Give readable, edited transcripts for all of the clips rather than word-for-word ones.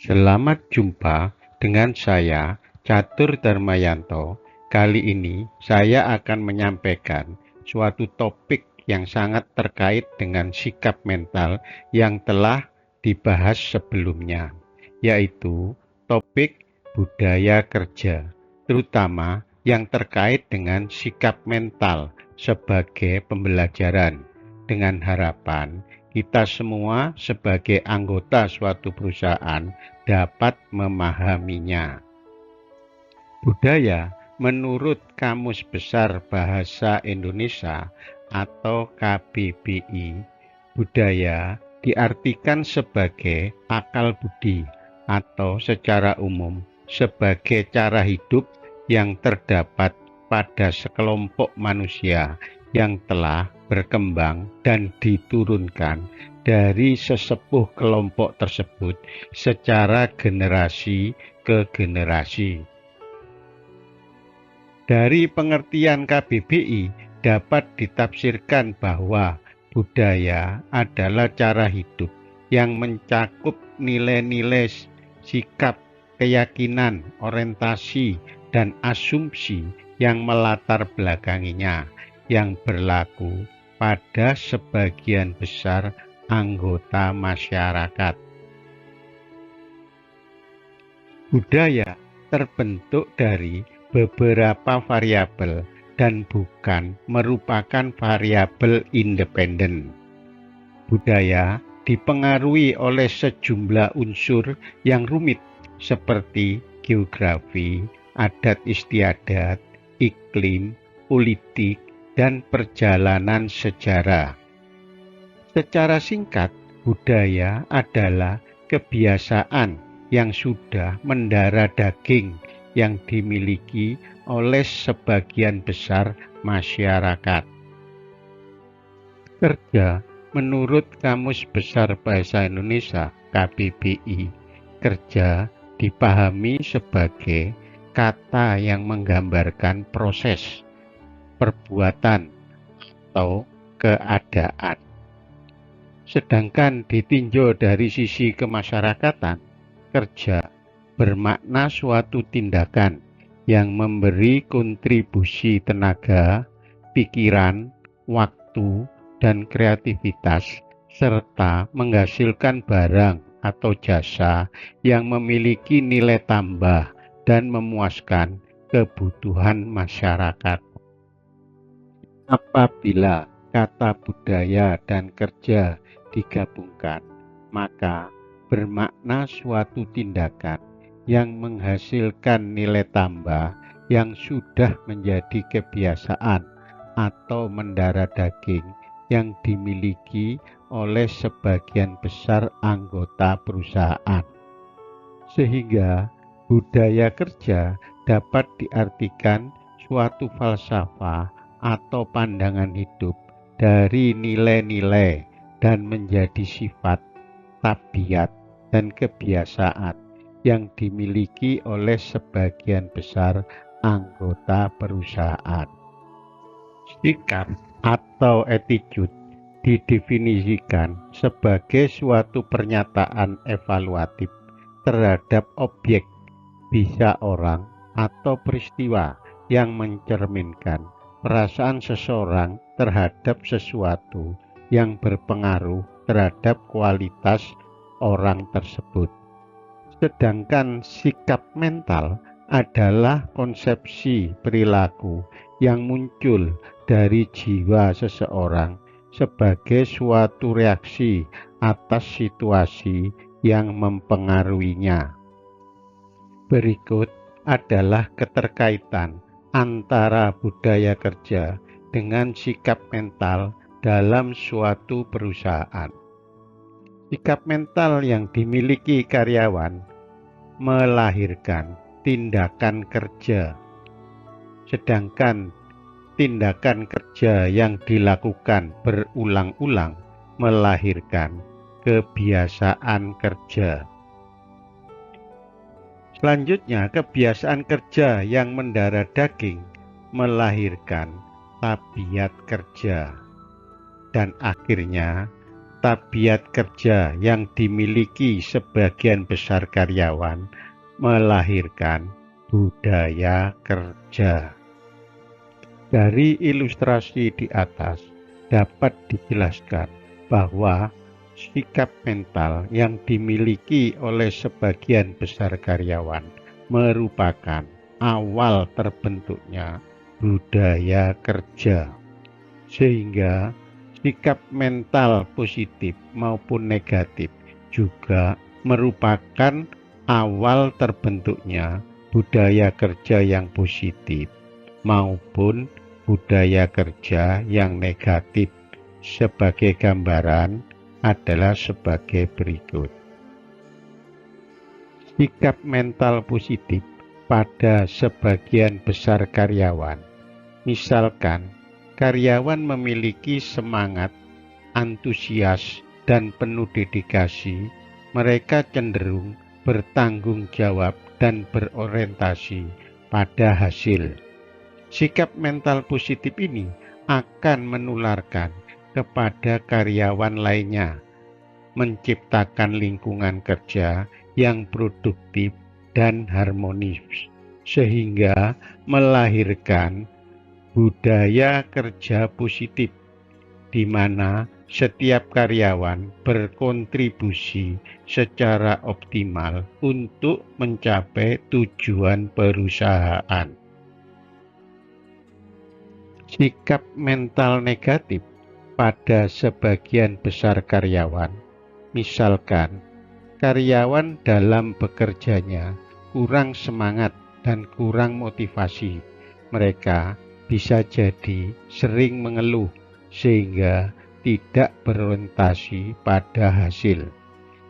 Selamat jumpa dengan saya, Catur Darmayanto. Kali ini saya akan menyampaikan suatu topik yang sangat terkait dengan sikap mental yang telah dibahas sebelumnya, yaitu topik budaya kerja, terutama yang terkait dengan sikap mental sebagai pembelajaran, dengan harapan kita semua sebagai anggota suatu perusahaan dapat memahaminya. Budaya menurut Kamus Besar Bahasa Indonesia atau KBBI, budaya diartikan sebagai akal budi atau secara umum sebagai cara hidup yang terdapat pada sekelompok manusia yang telah berkembang dan diturunkan dari sesepuh kelompok tersebut secara generasi ke generasi. Dari pengertian KBBI dapat ditafsirkan bahwa budaya adalah cara hidup yang mencakup nilai-nilai, sikap, keyakinan, orientasi, dan asumsi yang melatar belakanginya, yang berlaku pada sebagian besar anggota masyarakat. Budaya terbentuk dari beberapa variabel dan bukan merupakan variabel independen. Budaya dipengaruhi oleh sejumlah unsur yang rumit seperti geografi, adat istiadat, iklim, politik, dan perjalanan sejarah. Secara singkat, budaya adalah kebiasaan yang sudah mendarah daging yang dimiliki oleh sebagian besar masyarakat. Kerja menurut Kamus Besar Bahasa Indonesia KBBI, kerja dipahami sebagai kata yang menggambarkan proses, perbuatan, atau keadaan. Sedangkan ditinjau dari sisi kemasyarakatan, kerja bermakna suatu tindakan yang memberi kontribusi tenaga, pikiran, waktu, dan kreativitas, serta menghasilkan barang atau jasa yang memiliki nilai tambah dan memuaskan kebutuhan masyarakat. Apabila kata budaya dan kerja digabungkan, maka bermakna suatu tindakan yang menghasilkan nilai tambah yang sudah menjadi kebiasaan atau mendarah daging yang dimiliki oleh sebagian besar anggota perusahaan. Sehingga budaya kerja dapat diartikan suatu falsafah atau pandangan hidup dari nilai-nilai dan menjadi sifat, tabiat, dan kebiasaan yang dimiliki oleh sebagian besar anggota perusahaan. Sikap atau attitude didefinisikan sebagai suatu pernyataan evaluatif terhadap objek, bisa orang atau peristiwa, yang mencerminkan perasaan seseorang terhadap sesuatu yang berpengaruh terhadap kualitas orang tersebut. Sedangkan sikap mental adalah konsepsi perilaku yang muncul dari jiwa seseorang sebagai suatu reaksi atas situasi yang mempengaruhinya. Berikut adalah keterkaitan antara budaya kerja dengan sikap mental dalam suatu perusahaan. Sikap mental yang dimiliki karyawan melahirkan tindakan kerja, sedangkan tindakan kerja yang dilakukan berulang-ulang melahirkan kebiasaan kerja. Selanjutnya, kebiasaan kerja yang mendarah daging melahirkan tabiat kerja, dan akhirnya tabiat kerja yang dimiliki sebagian besar karyawan melahirkan budaya kerja. Dari ilustrasi di atas dapat dijelaskan bahwa sikap mental yang dimiliki oleh sebagian besar karyawan merupakan awal terbentuknya budaya kerja, sehingga sikap mental positif maupun negatif juga merupakan awal terbentuknya budaya kerja yang positif maupun budaya kerja yang negatif. Sebagai gambaran adalah sebagai berikut. Sikap mental positif pada sebagian besar karyawan. Misalkan, karyawan memiliki semangat, antusias, dan penuh dedikasi, mereka cenderung bertanggung jawab dan berorientasi pada hasil. Sikap mental positif ini akan menularkan kepada karyawan lainnya, menciptakan lingkungan kerja yang produktif dan harmonis, sehingga melahirkan budaya kerja positif, di mana setiap karyawan berkontribusi secara optimal untuk mencapai tujuan perusahaan. Sikap mental negatif pada sebagian besar karyawan, misalkan karyawan dalam bekerjanya kurang semangat dan kurang motivasi, mereka bisa jadi sering mengeluh sehingga tidak berorientasi pada hasil.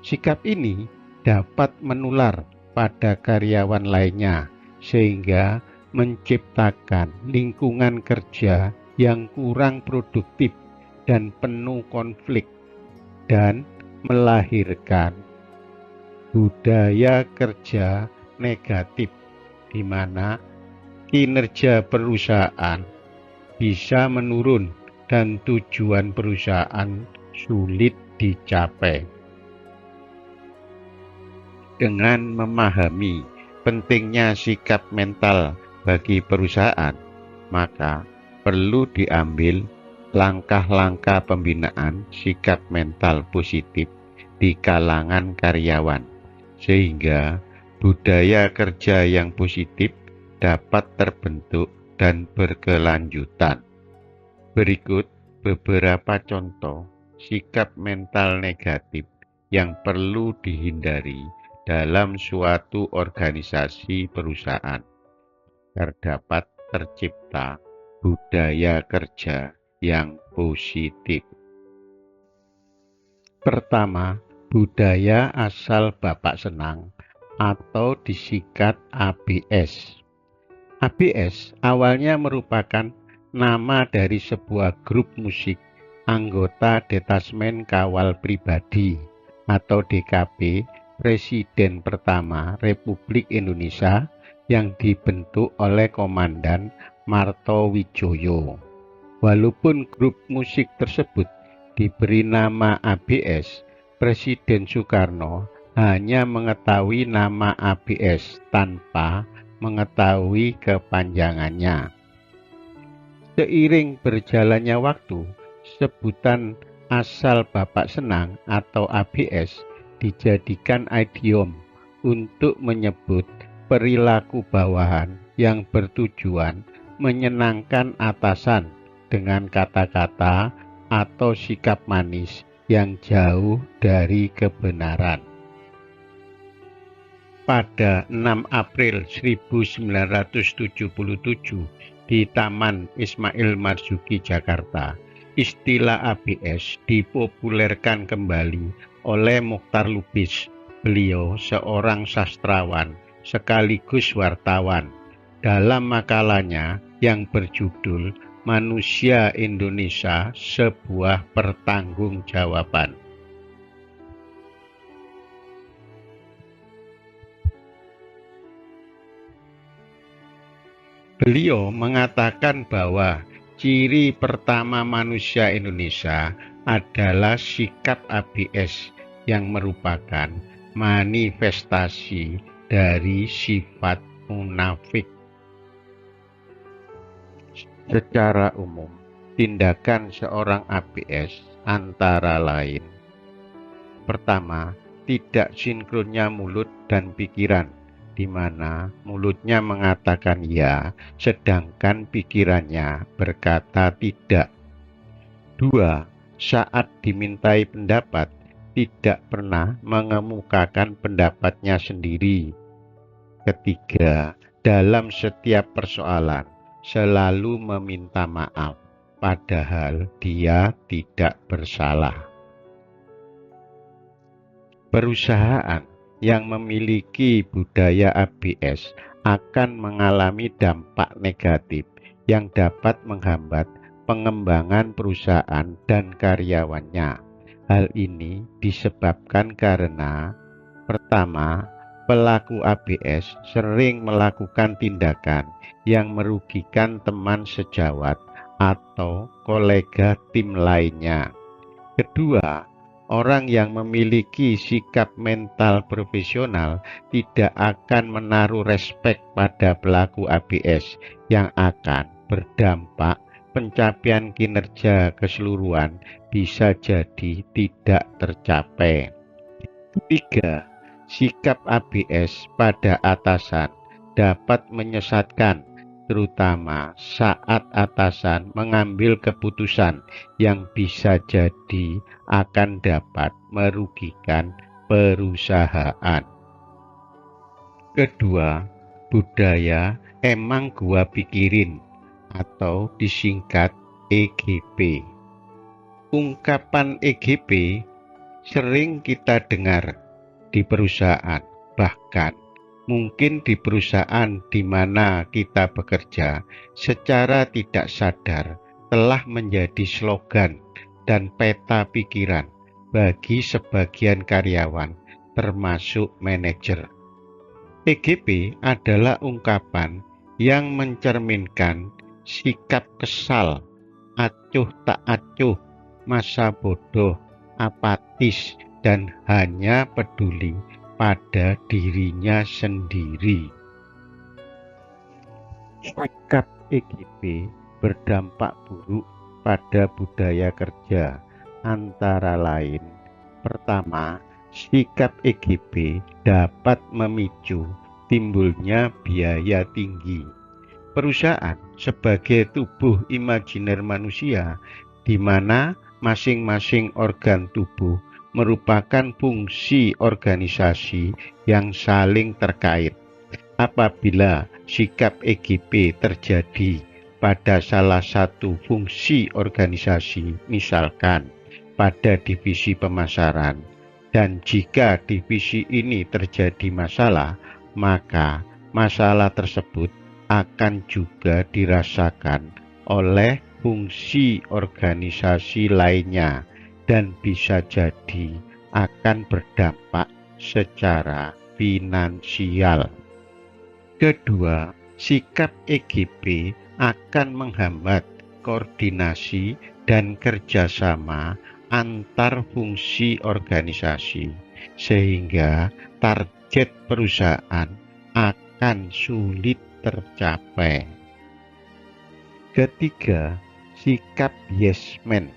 Sikap ini dapat menular pada karyawan lainnya sehingga menciptakan lingkungan kerja yang kurang produktif dan penuh konflik, dan melahirkan budaya kerja negatif, di mana kinerja perusahaan bisa menurun dan tujuan perusahaan sulit dicapai. Dengan memahami pentingnya sikap mental bagi perusahaan, maka perlu diambil langkah-langkah pembinaan sikap mental positif di kalangan karyawan, sehingga budaya kerja yang positif dapat terbentuk dan berkelanjutan. Berikut beberapa contoh sikap mental negatif yang perlu dihindari dalam suatu organisasi perusahaan, terdapat tercipta budaya kerja yang positif. Pertama, budaya asal Bapak Senang atau disingkat ABS. ABS awalnya merupakan nama dari sebuah grup musik anggota Detasmen Kawal Pribadi atau DKP Presiden pertama Republik Indonesia yang dibentuk oleh Komandan Martowijoyo. Walaupun grup musik tersebut diberi nama ABS, Presiden Soekarno hanya mengetahui nama ABS tanpa mengetahui kepanjangannya. Seiring berjalannya waktu, sebutan asal Bapak Senang atau ABS dijadikan idiom untuk menyebut perilaku bawahan yang bertujuan menyenangkan atasan dengan kata-kata atau sikap manis yang jauh dari kebenaran. Pada 6 April 1977 di Taman Ismail Marzuki, Jakarta, istilah ABS dipopulerkan kembali oleh Mochtar Lubis. Beliau seorang sastrawan sekaligus wartawan. Dalam makalahnya yang berjudul Manusia Indonesia, Sebuah Pertanggungjawaban. Beliau mengatakan bahwa Ciri pertama manusia Indonesia adalah sikap ABS yang merupakan manifestasi dari sifat munafik. Secara umum, tindakan seorang ABS antara lain: pertama, tidak sinkronnya mulut dan pikiran, di mana mulutnya mengatakan ya, sedangkan pikirannya berkata tidak. Dua, saat dimintai pendapat, tidak pernah mengemukakan pendapatnya sendiri. Ketiga, dalam setiap persoalan selalu meminta maaf, padahal dia tidak bersalah. Perusahaan yang memiliki budaya ABS akan mengalami dampak negatif yang dapat menghambat pengembangan perusahaan dan karyawannya. Hal ini disebabkan karena, pertama, pelaku ABS sering melakukan tindakan yang merugikan teman sejawat atau kolega tim lainnya. Kedua, orang yang memiliki sikap mental profesional tidak akan menaruh respek pada pelaku ABS yang akan berdampak pencapaian kinerja keseluruhan bisa jadi tidak tercapai. Ketiga, sikap ABS pada atasan dapat menyesatkan, terutama saat atasan mengambil keputusan yang bisa jadi akan dapat merugikan perusahaan. Kedua, budaya emang gua pikirin atau disingkat EGP. Ungkapan EGP sering kita dengar di perusahaan, bahkan mungkin di perusahaan di mana kita bekerja secara tidak sadar telah menjadi slogan dan peta pikiran bagi sebagian karyawan termasuk manajer. EGP adalah ungkapan yang mencerminkan sikap kesal, acuh tak acuh, masa bodoh, apatis, dan hanya peduli pada dirinya sendiri. Sikap EGP berdampak buruk pada budaya kerja, antara lain: pertama, sikap EGP dapat memicu timbulnya biaya tinggi. Perusahaan sebagai tubuh imajiner manusia, di mana masing-masing organ tubuh merupakan fungsi organisasi yang saling terkait. Apabila sikap EGP terjadi pada salah satu fungsi organisasi, misalkan pada divisi pemasaran, dan jika divisi ini terjadi masalah, maka masalah tersebut akan juga dirasakan oleh fungsi organisasi lainnya dan bisa jadi akan berdampak secara finansial. Kedua, sikap EGP akan menghambat koordinasi dan kerjasama antar fungsi organisasi, sehingga target perusahaan akan sulit tercapai. Ketiga, sikap yes man.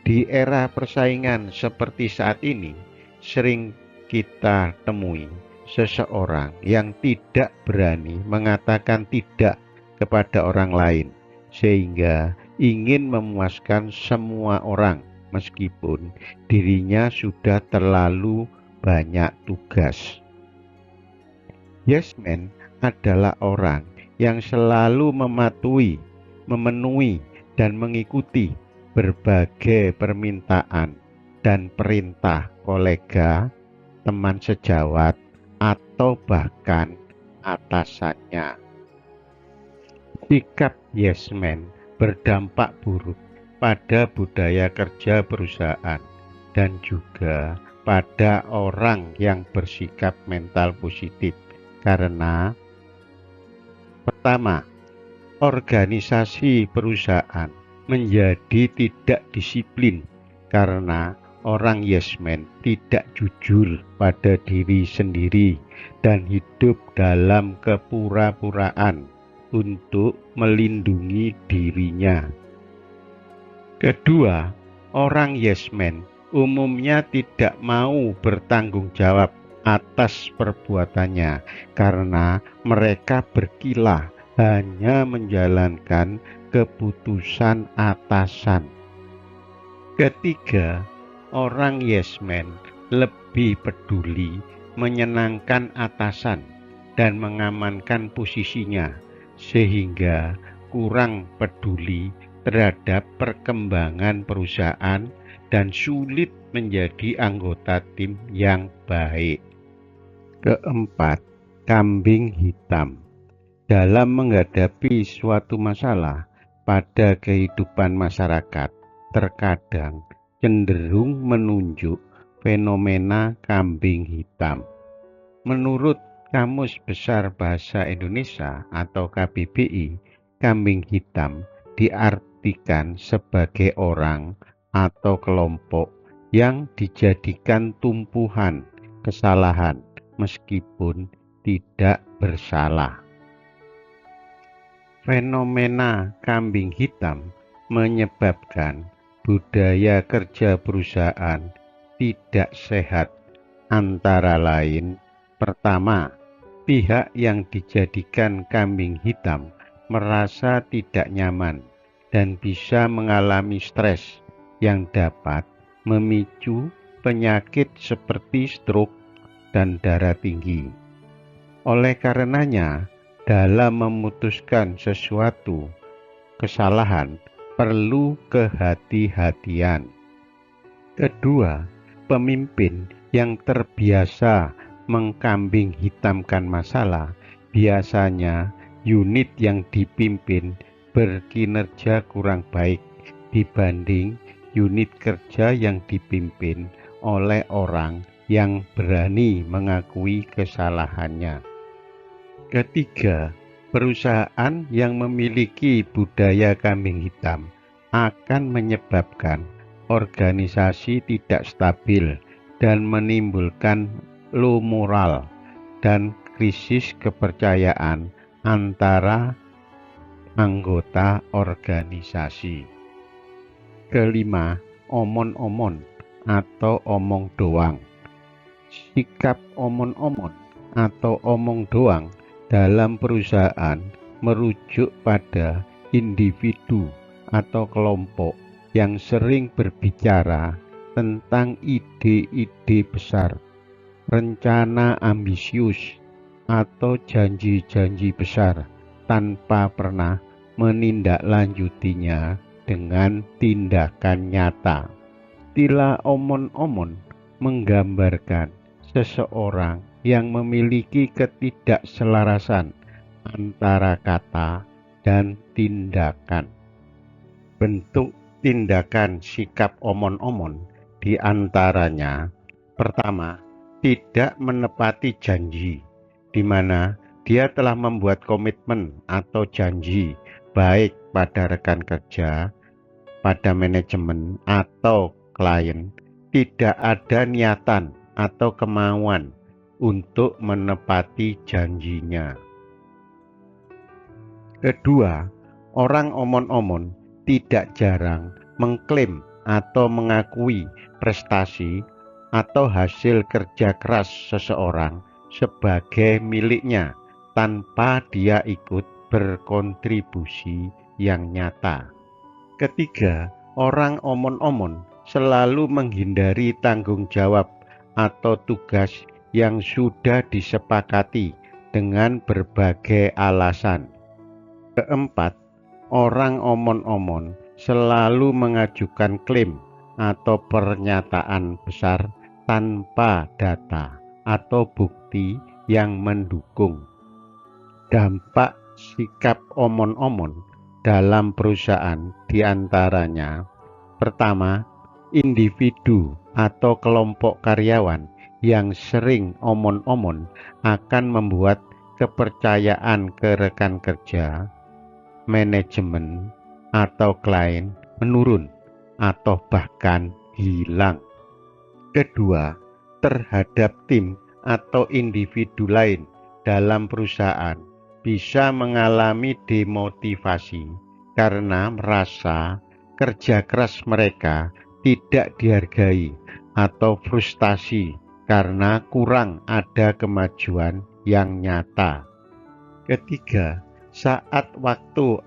Di era persaingan seperti saat ini, sering kita temui seseorang yang tidak berani mengatakan tidak kepada orang lain, sehingga ingin memuaskan semua orang meskipun dirinya sudah terlalu banyak tugas. Yes man adalah orang yang selalu mematuhi, memenuhi, dan mengikuti berbagai permintaan dan perintah kolega, teman sejawat, atau bahkan atasannya. Sikap yes man berdampak buruk pada budaya kerja perusahaan dan juga pada orang yang bersikap mental positif, karena pertama, Organisasi perusahaan menjadi tidak disiplin karena orang yes man tidak jujur pada diri sendiri dan hidup dalam kepura-puraan untuk melindungi dirinya. Kedua, orang yes man umumnya tidak mau bertanggung jawab atas perbuatannya karena mereka berkilah hanya menjalankan keputusan atasan. Ketiga, orang yes man lebih peduli menyenangkan atasan dan mengamankan posisinya sehingga kurang peduli terhadap perkembangan perusahaan dan sulit menjadi anggota tim yang baik. Keempat, kambing hitam. Dalam menghadapi suatu masalah pada kehidupan masyarakat, terkadang cenderung menunjuk fenomena kambing hitam. Menurut Kamus Besar Bahasa Indonesia atau KBBI, kambing hitam diartikan sebagai orang atau kelompok yang dijadikan tumpuhan kesalahan meskipun tidak bersalah. Fenomena kambing hitam menyebabkan budaya kerja perusahaan tidak sehat, antara lain: pertama, pihak yang dijadikan kambing hitam merasa tidak nyaman dan bisa mengalami stres yang dapat memicu penyakit seperti stroke dan darah tinggi. Oleh karenanya, dalam memutuskan sesuatu kesalahan perlu kehati-hatian. Kedua, pemimpin yang terbiasa mengkambing hitamkan masalah, biasanya unit yang dipimpin berkinerja kurang baik dibanding unit kerja yang dipimpin oleh orang yang berani mengakui kesalahannya. Ketiga, perusahaan yang memiliki budaya kambing hitam akan menyebabkan organisasi tidak stabil dan menimbulkan low moral dan krisis kepercayaan antara anggota organisasi. Kelima, omon-omon atau omong doang. Sikap omon-omon atau omong doang dalam perusahaan merujuk pada individu atau kelompok yang sering berbicara tentang ide-ide besar, rencana ambisius, atau janji-janji besar tanpa pernah menindaklanjutinya dengan tindakan nyata. Istilah omon-omon menggambarkan seseorang yang memiliki ketidakselarasan antara kata dan tindakan. Bentuk tindakan sikap omon-omon diantaranya: pertama, tidak menepati janji, di mana dia telah membuat komitmen atau janji baik pada rekan kerja, pada manajemen atau klien, tidak ada niatan atau kemauan untuk menepati janjinya. Kedua, orang omon-omon tidak jarang mengklaim atau mengakui prestasi atau hasil kerja keras seseorang sebagai miliknya tanpa dia ikut berkontribusi yang nyata. Ketiga, orang omon-omon selalu menghindari tanggung jawab atau tugas yang sudah disepakati dengan berbagai alasan. Keempat, orang omon-omon selalu mengajukan klaim atau pernyataan besar tanpa data atau bukti yang mendukung. Dampak sikap omon-omon dalam perusahaan diantaranya: pertama, individu atau kelompok karyawan yang sering omon-omon akan membuat kepercayaan ke rekan kerja manajemen, atau klien menurun atau bahkan hilang. Kedua, terhadap tim atau individu lain dalam perusahaan bisa mengalami demotivasi karena merasa kerja keras mereka tidak dihargai atau frustasi karena kurang ada kemajuan yang nyata. Ketiga, saat waktu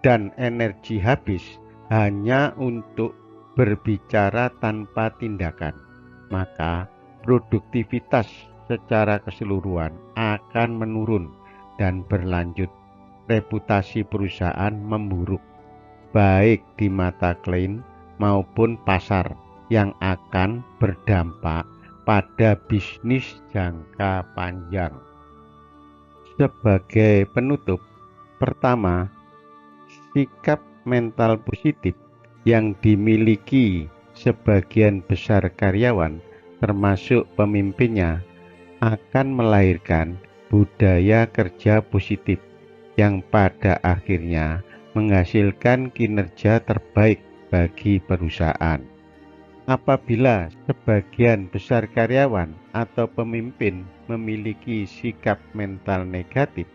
dan energi habis hanya untuk berbicara tanpa tindakan, maka produktivitas secara keseluruhan akan menurun dan berlanjut. Reputasi perusahaan memburuk, baik di mata klien maupun pasar, yang akan berdampak pada bisnis jangka panjang. Sebagai penutup, pertama, sikap mental positif yang dimiliki sebagian besar karyawan, termasuk pemimpinnya, akan melahirkan budaya kerja positif yang pada akhirnya menghasilkan kinerja terbaik bagi perusahaan. Apabila sebagian besar karyawan atau pemimpin memiliki sikap mental negatif,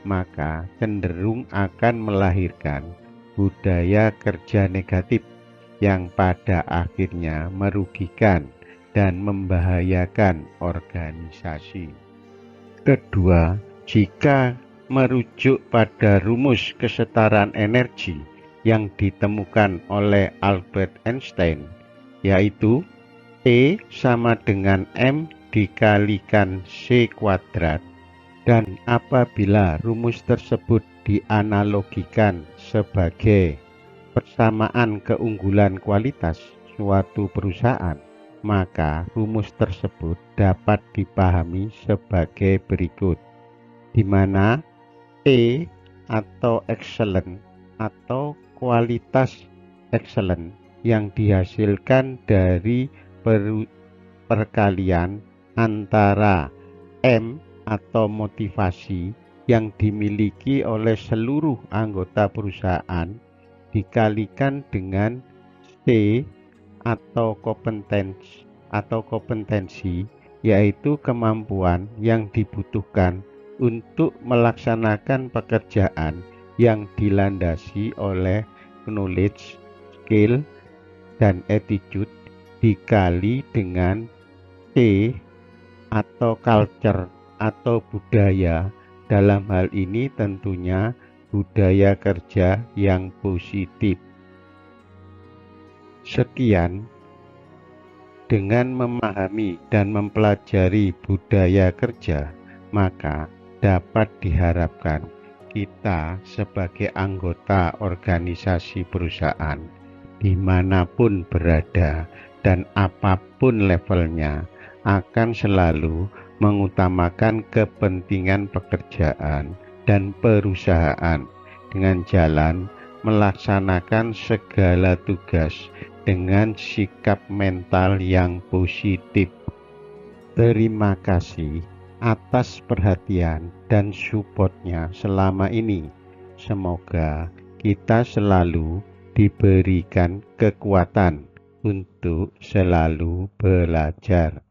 maka cenderung akan melahirkan budaya kerja negatif yang pada akhirnya merugikan dan membahayakan organisasi. Kedua, jika merujuk pada rumus kesetaraan energi yang ditemukan oleh Albert Einstein, yaitu E sama dengan M dikalikan C kuadrat, dan apabila rumus tersebut dianalogikan sebagai persamaan keunggulan kualitas suatu perusahaan, maka rumus tersebut dapat dipahami sebagai berikut, di mana E atau excellent atau kualitas excellent yang dihasilkan dari perkalian antara M atau motivasi yang dimiliki oleh seluruh anggota perusahaan dikalikan dengan C atau kompetensi, yaitu kemampuan yang dibutuhkan untuk melaksanakan pekerjaan yang dilandasi oleh knowledge, skill, dan attitude dikali dengan C atau culture atau budaya. Dalam hal ini tentunya budaya kerja yang positif. Sekian, dengan memahami dan mempelajari budaya kerja, maka dapat diharapkan kita sebagai anggota organisasi perusahaan dimanapun berada dan apapun levelnya akan selalu mengutamakan kepentingan pekerjaan dan perusahaan dengan jalan melaksanakan segala tugas dengan sikap mental yang positif. Terima kasih atas perhatian dan support-nya selama ini. Semoga kita selalu diberikan kekuatan untuk selalu belajar.